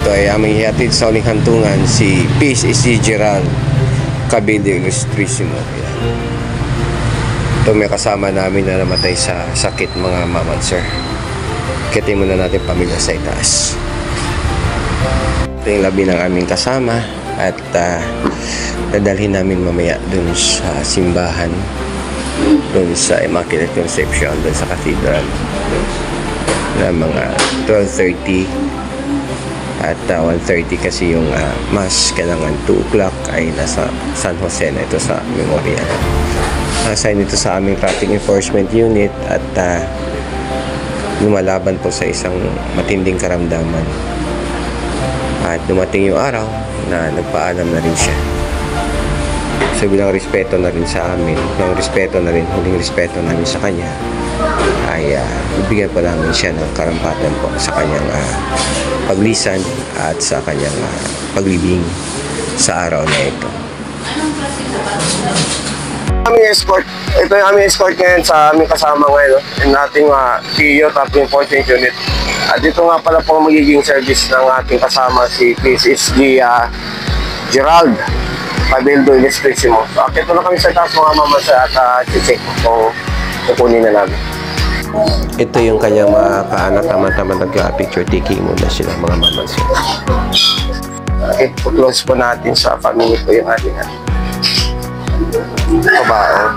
ito ay aming hihatid sa uling hantungan si Peace S.G. Gerald Cabello Ilustrisimo. Ito may kasama namin na namatay sa sakit, mga mama, sir. Kitin muna natin pamilya sa itaas. Ito yung labi ng aming kasama at dadalhin namin mamaya dun sa simbahan, dun sa Immaculate Conception, dun sa cathedral na mga 12:30 at 1:30 kasi yung mass. Kailangan 2 o'clock ay nasa San Jose na ito sa memorial. Assign ito sa aming traffic enforcement unit at lumalaban po sa isang matinding karamdaman. At dumating yung araw na nagpaalam na rin siya. So bilang respeto na rin sa amin, ng respeto na rin, huling respeto namin sa kanya, ay bibigyan po namin siya ng karampatan po sa kanyang paglisan at sa kanyang paglibing sa araw na ito. Aming escort. Ito yung aming escort ngayon sa aming kasama ngayon, yung ating TIO, Traffic Enforcement Unit. At dito nga pala po magiging service ng ating kasama si Peace S.G. Gerald Cabello Ilustrisimo. So akit na kami sa taas, mga mama, at check kung kukunin na namin. Ito yung kanyang mga kaanak, tama-tama nag-picture taking muna sila, mga mama. Okay, close po natin sa family ko yung ating kabao.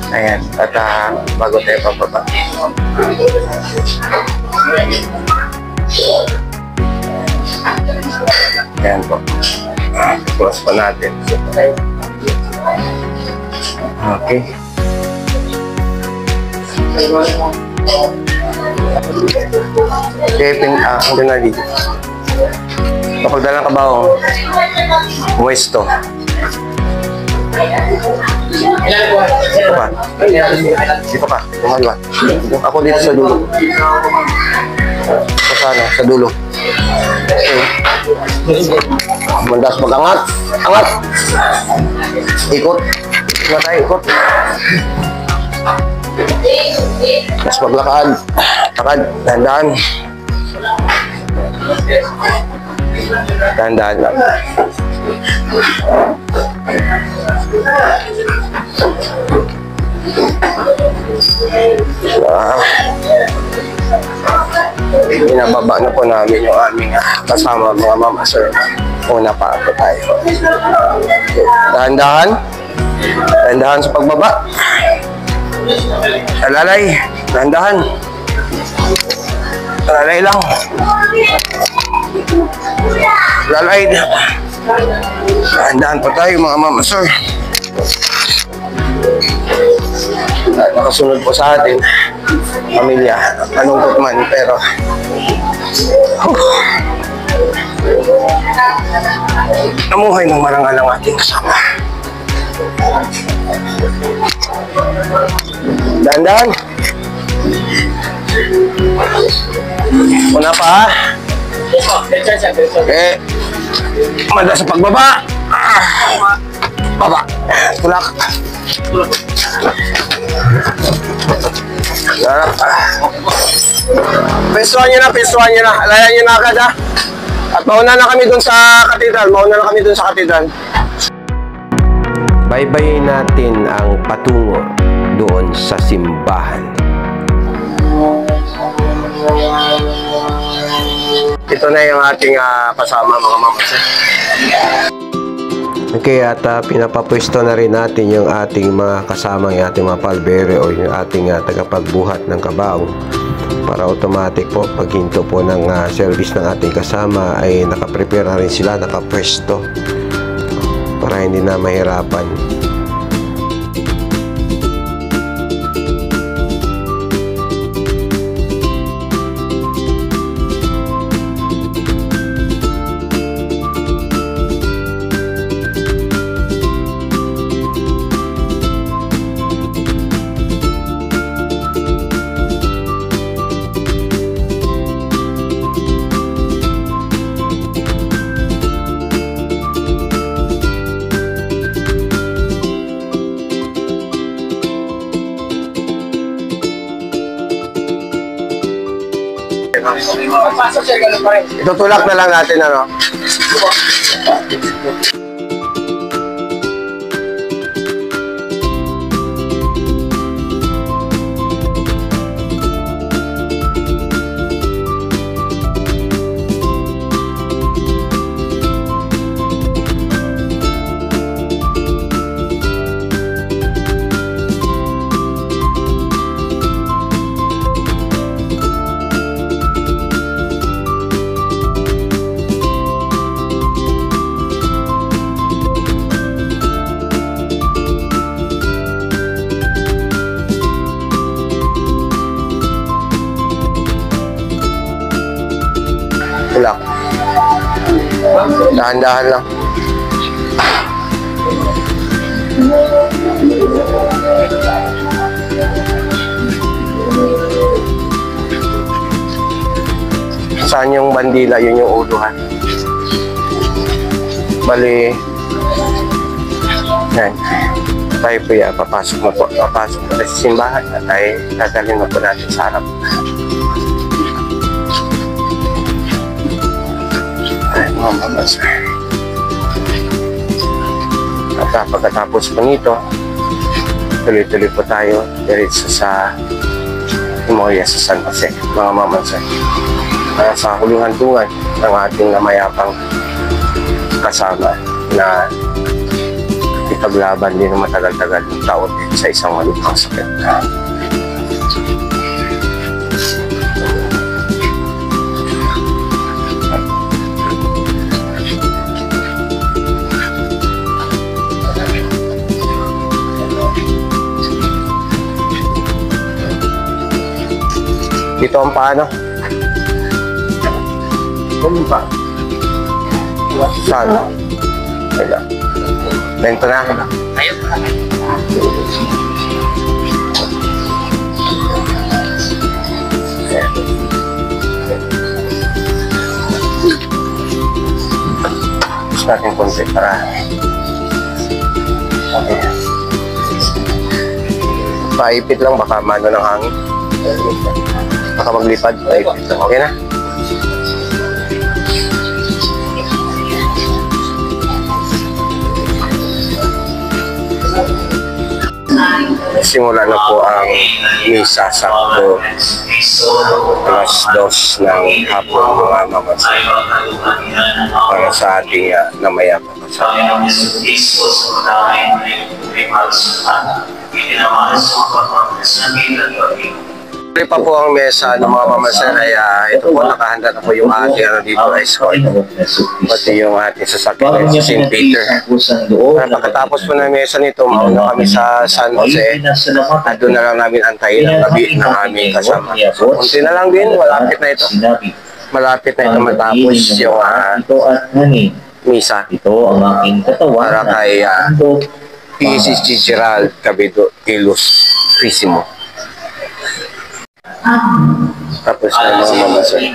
Ayan, at bago tayo pababa. Ayan po. Close po natin. Okay. Okay, ang ganali. Kapag dalang kabaong, pwesto. Dito ka. Dito ka. Tumaliwa. Ako dito sa dulo. Sa dulo. Okay. Mandas mag-angat. Angat. Ikot. Ikot tayo, ikot. Mas maglakad. Lakad. Dahan-dahan. Dahan-dahan lang. Binababa na po namin yung aming kasama, mga mama, sir. Una pa po tayo. Dahan-dahan. Dahan-dahan sa pagbaba. Alalay. Dahan-dahan. Alalay lang. Alalay. Dahan-dahan pa tayo, mga mama, sir. At nakasunod po sa atin, pamilya, malungkot man, pero namuhay ng marangal ang ating kasama. Dahan-dahan. Una pa, ha? Okay. Manda sa pagbaba. Baba. Tulak. Pesuhan nyo na, pesuhan nyo na. Alayan nyo na agad, ha? At mauna na kami dun sa katedral. Mauna na kami dun sa katedral. Baybayin natin ang patungo doon sa simbahan. Ito na yung ating kasama, mga mama. Okay, at pinapapwesto na rin natin yung ating mga kasama, yung ating mga palbere o yung ating tagapagbuhat ng kabaong, para automatic po paghinto po ng service ng ating kasama ay nakaprepare na rin sila, nakapwesto para hindi na mahirapan. pagpasok sir, ganun pa rin. Itutulak na lang natin, ano? Tulak. Dahan-dahan lang. Saan yung bandila? Yun yung uluhan. Bali. Yan. Tayo po yan. Papasok mo po. Papasok po sa simbahan. At tayo dadalhin na po natin sa harap. At pagkatapos po nito, tuloy-tuloy po tayo diretso sa Imoya sa San Jose, mga mamansan. Sa huling hantungan ng ating namayapang kasama na ipaglaban din ng matagal-tagal ng taon sa isang malupang sakit. Dito ang paano? Ganun pa. Saan? Wala. Bento na. Ayun. Gusto natin konti para okay. Paipit lang, baka mano ng hangin. Baka maglipad. Paipit lang. Okay na? Simula na po ang misa sakto alas 2 ng hapon, mga mamansin, para sa ating namayapang kasama. Tuloy pa po ang mesa ng mga mamansin ay ito po, nakahanda na po yung ating dito ay escort. Pati yung ating sasakyan sa St. Peter. Pagkatapos po ng mesa nito, mauna kami sa San Jose at doon na lang namin antayin ang gabi ng aming kasama. Kunti na lang din, malapit na ito. Malapit na ito matapos yung misa. Ito ang aking katawan. Para kay Isis Gerald Cabedo Ilus Frisimo. Tapos na mga mamansin.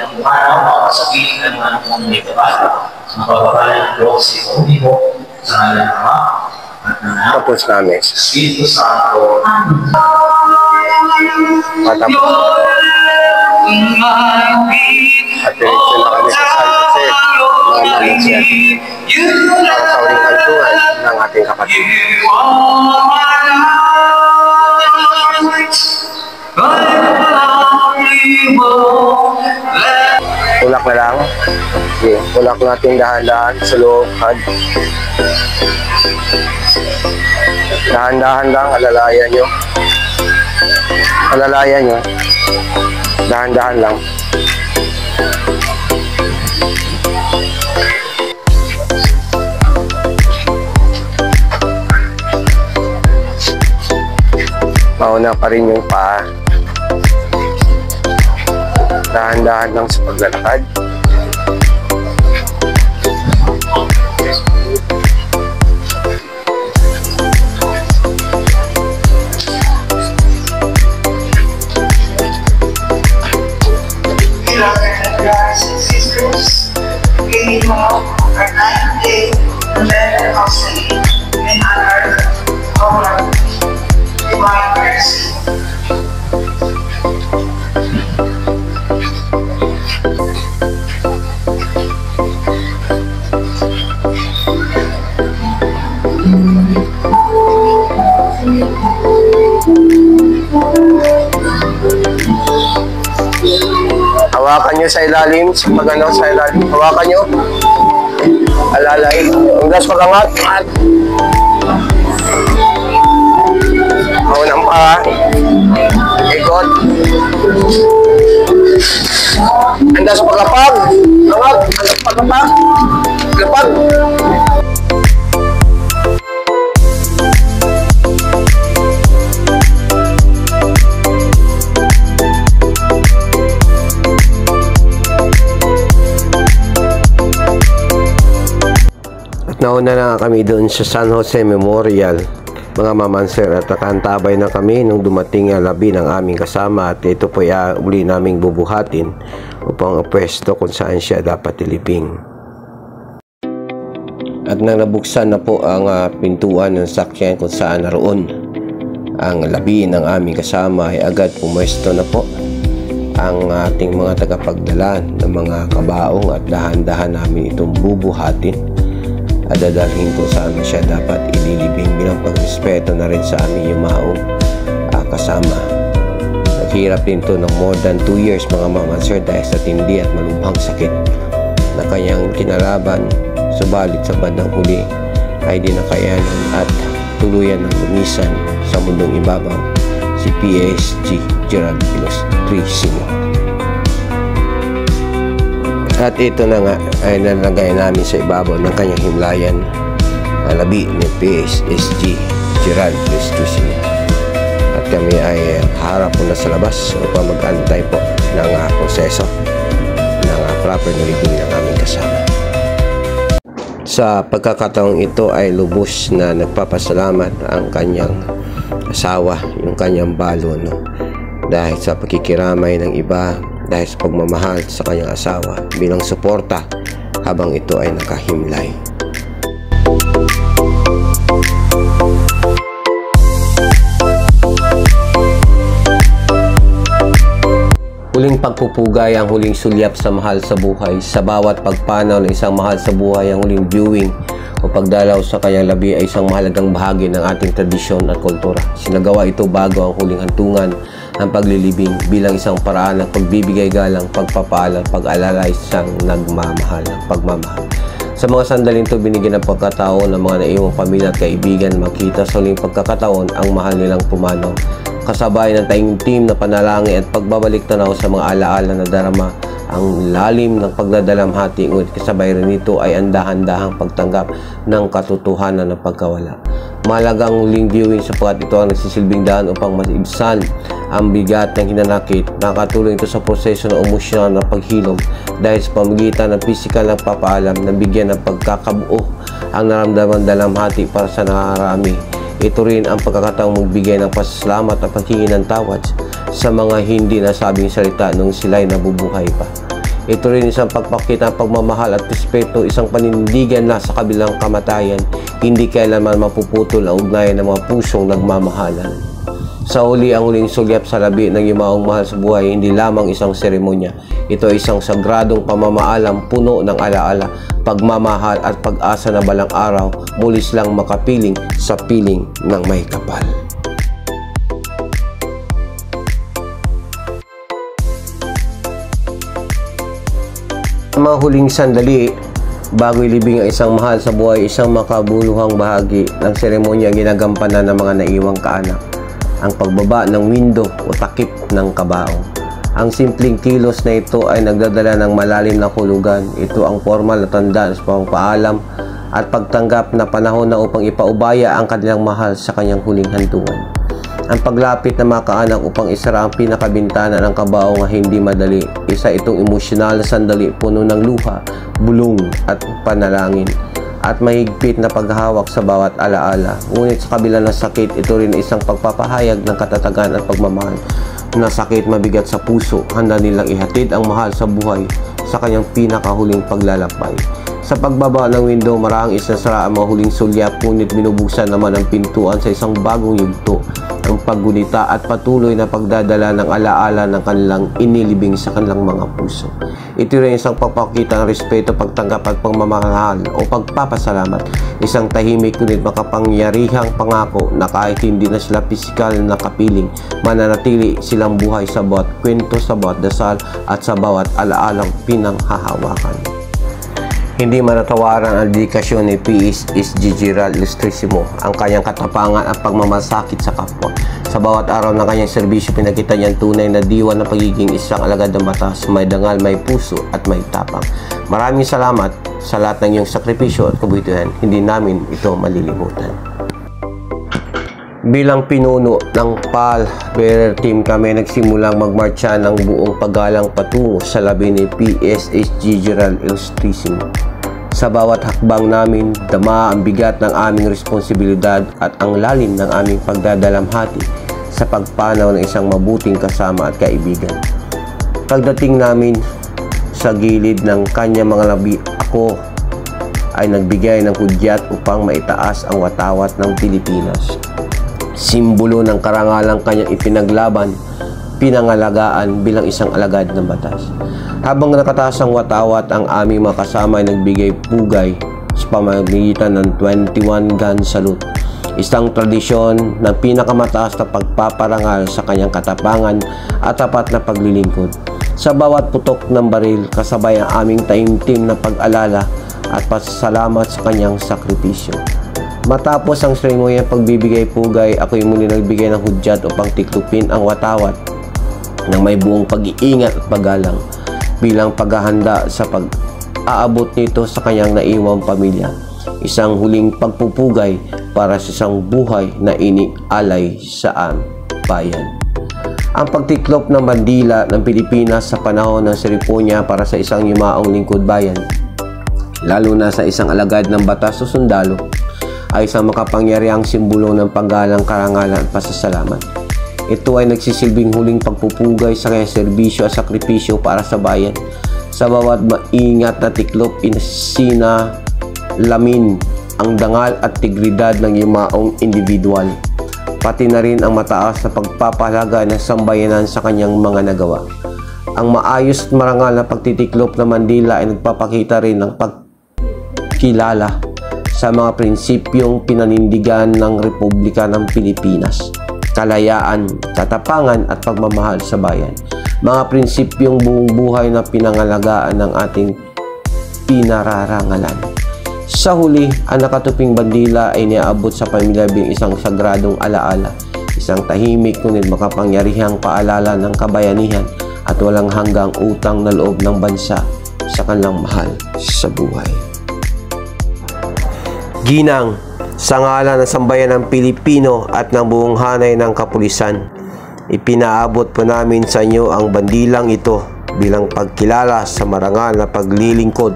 Tapos namin. Matapos. At diretso na kami sa San Jose, mga mamansin. Para sa uling kantuan ng ating kapatid. Tulak na lang. Okay. Tulak natin dahan-dahan sa loob. Dahan-dahan lang. Alalayan nyo. Alalayan nyo. Dahan-dahan lang. Mauna pa rin yung paa. Dahan-dahan lang sa paglalakad. Brothers and sisters, we know our 9th day, the letter of Saint, in honor of our divine mercy. hawakan nyo sa ilalim. Pag ano, sa ilalim. Hawakan nyo. Alalay. Hanggang pagangat. Maunang pa. Ikot. Hanggang sa paglapag. Angat. Hanggang sa paglapag. Lapag. Nauna na kami doon sa San Jose Memorial, mga mamanser, at nakaantabay na kami nung dumating ang labi ng aming kasama, at ito po uli naming bubuhatin upang pwesto kung saan siya dapat ilibing. At nang nabuksan na po ang pintuan ng sakyan kung saan naroon ang labi ng aming kasama, ay agad pumwesto na po ang ating mga tagapagdala ng mga kabaong, at dahan-dahan namin itong bubuhatin at dadalhin kung saan siya dapat ililibing bilang pagrespeto na rin sa aming yumaong kasama. Naghirap din to ng more than 2 years, mga mamanser, dahil sa tindi at malubhang sakit na kanyang kinalaban. Subalit sa bandang huli ay di nakayanan at tuluyan ng lumisan sa mundong ibabaw si PSG Gerald Ilustrisimo. At ito na nga ay nalagay namin sa ibabaw ng kanyang himlayan ang labi ni PSG Gerald Ilustrisimo. At kami ay harap po na sa labas upang mag-antay po ng proseso ng proper na libing ng aming kasama. Sa pagkakataong ito ay lubos na nagpapasalamat ang kanyang asawa, yung kanyang balo, no? Dahil sa pakikiramay ng iba, dahil sa pagmamahal sa kanyang asawa bilang suporta habang ito ay nakahimlay. Huling pagpupugay ang huling sulyap sa mahal sa buhay. Sa bawat pagpanaw ng isang mahal sa buhay, ang huling viewing o pagdalaw sa kanyang labi ay isang mahalagang bahagi ng ating tradisyon at kultura. Sinagawa ito bago ang huling hantungan, ang paglilibing, bilang isang paraan ng pagbibigay galang, pagpapaalam, pag-alalay sa nagmamahal, pagmamahal. Sa mga sandaling ito, binigyan ng pagkataon ng mga naiwang pamilya at kaibigan makita sa huling pagkakataon ang mahal nilang pumanaw, kasabay ng taimtim na panalangin at pagbabalik tanaw sa mga alaala na darama ang lalim ng pagdadalamhati, ngunit kasabay rin nito ay ang dahan-dahang pagtanggap ng katotohanan ng pagkawala. Mahalagang huling viewing sapagkat ito ang nagsisilbing daan upang maibsan ang bigat ng hinanakit. Nakatulong ito sa proseso ng emosyonal na paghilom dahil sa pamagitan ng pisikal na papaalam na bigyan ng pagkakabuo ang naramdaman dalamhati para sa nakarami. Ito rin ang pagkakataong magbigay ng pasasalamat at paghingi ng tawad sa mga hindi nasabing salita nung sila'y nabubuhay pa. Ito rin isang pagpakita ng pagmamahal at respeto, isang panindigan na sa kabilang kamatayan, hindi kailanman mapuputol ang ugnayan ng mga pusong nagmamahalan. Sa huli, ang huling sulyap sa labi ng yumaong mahal sa buhay, hindi lamang isang seremonya. Ito ay isang sagradong pamamaalam puno ng alaala, pagmamahal at pag-asa na balang araw muli silang makapiling sa piling ng may kapal. Ang mga huling sandali bago ilibing ang isang mahal sa buhay, isang makabuluhang bahagi ng seremonya ang ginagampanan ng mga naiwang kaanak, ang pagbaba ng window o takip ng kabaong. Ang simpleng kilos na ito ay nagdadala ng malalim na hulugan. Ito ang formal na tanda sa pagpapaalam at pagtanggap na panahon na upang ipaubaya ang kanilang mahal sa kanyang huling hantungan. Ang paglapit ng mga kaanak upang isara ang pinakabintana ng kabaong ay hindi madali. Isa itong emosyonal na sandali puno ng luha, bulong at panalangin at mahigpit na paghahawak sa bawat alaala. Ngunit sa kabila ng sakit, ito rin isang pagpapahayag ng katatagan at pagmamahal. Na sakit mabigat sa puso, handa nilang ihatid ang mahal sa buhay sa kanyang pinakahuling paglalakbay. Sa pagbaba ng window, maraming isasara ang mga huling sulyap, ngunit binubuksan naman ang pintuan sa isang bagong yugto, ang paggunita at patuloy na pagdadala ng alaala ng kanilang inilibing sa kanilang mga puso. Ito rin isang pagpapakita ng respeto, pagtanggap at pagmamahal o pagpapasalamat. Isang tahimik ngunit makapangyarihang pangako na kahit hindi na sila pisikal na kapiling, mananatili silang buhay sa bawat kwento, sa bawat dasal at sa bawat alaalang pinanghahawakan. Hindi manatawaran ang dedikasyon ni P.S.G. Gerald Ilustrisimo, ang kanyang katapangan at pagmamasakit sa kapwa. Sa bawat araw ng kanyang serbisyo, pinakita niya ang tunay na diwa ng pagiging isang alagad ng batas, may dangal, may puso at may tapang. Maraming salamat sa lahat ng iyong sakripisyo at kabutihan. Hindi namin ito malilimutan. Bilang pinuno ng PAL Bearer Team, kami nagsimulang magmarcha ng buong paggalang patungo sa labi ni P.S.G. Gerald Ilustrisimo. Sa bawat hakbang namin, dama ang bigat ng aming responsibilidad at ang lalim ng aming pagdadalamhati sa pagpanaw ng isang mabuting kasama at kaibigan. Pagdating namin sa gilid ng kanyang mga labi, ako ay nagbigay ng hudyat upang maitaas ang watawat ng Pilipinas. Simbolo ng karangalang kanyang ipinaglaban, pinangalagaan bilang isang alagad ng batas. Habang nakataas ang watawat, ang aming mga kasama ay nagbigay pugay sa pamamagitan ng 21 gun salute. Isang tradisyon ng pinakamataas na pagpaparangal sa kanyang katapangan at tapat na paglilingkod. Sa bawat putok ng baril, kasabay ang aming taimtim na pag-alala at pasasalamat sa kanyang sakripisyo. Matapos ang seremonyang pagbibigay pugay, ako'y muli nagbigay ng hudyat upang tiklupin ang watawat ng may buong pag-iingat at paggalang bilang paghahanda sa pag-aabot nito sa kanyang naiwang pamilya. Isang huling pagpupugay para sa isang buhay na inialay sa bayan. Ang pagtiklop ng bandila ng Pilipinas sa panahon ng seremonya para sa isang yumaong lingkod bayan, lalo na sa isang alagad ng batas o sundalo, ay isang makapangyarihang simbolo ng paggalang, karangalan at pasasalamat. Ito ay nagsisilbing huling pagpupugay sa kanyang serbisyo at sakripisyo para sa bayan. Sa bawat maingat na tiklop, lamin ang dangal at tigridad ng yumaong individual, pati na rin ang mataas na pagpapahalaga ng sambayanan sa kanyang mga nagawa. Ang maayos at marangal na pagtitiklop ng Mandila ay nagpapakita rin ng pagkilala sa mga prinsipyong pinanindigan ng Republika ng Pilipinas: kalayaan, katapangan at pagmamahal sa bayan. Mga prinsipyong buong buhay na pinangalagaan ng ating pinararangalan. Sa huli, ang nakatuping bandila ay niaabot sa pamilya bilang isang sagradong alaala, isang tahimik ngunit makapangyarihang paalala ng kabayanihan at walang hanggang utang na loob ng bansa sa kanilang mahal sa buhay. Ginang, sa ngalan ng sambayan ng Pilipino at ng buong hanay ng kapulisan, ipinaabot po namin sa inyo ang bandilang ito bilang pagkilala sa marangal na paglilingkod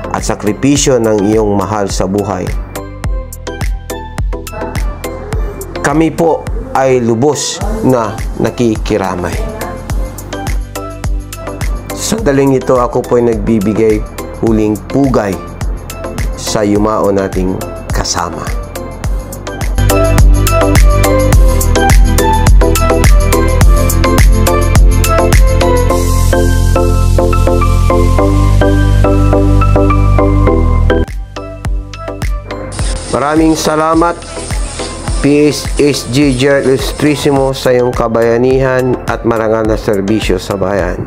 at sakripisyo ng iyong mahal sa buhay. Kami po ay lubos na nakikiramay. Sa sandaling ito, ako po ay nagbibigay huling pugay sa yumao nating kasama. Maraming salamat, P.S.G. Gerald Ilustrisimo, sa iyong kabayanihan at marangal na serbisyo sa bayan.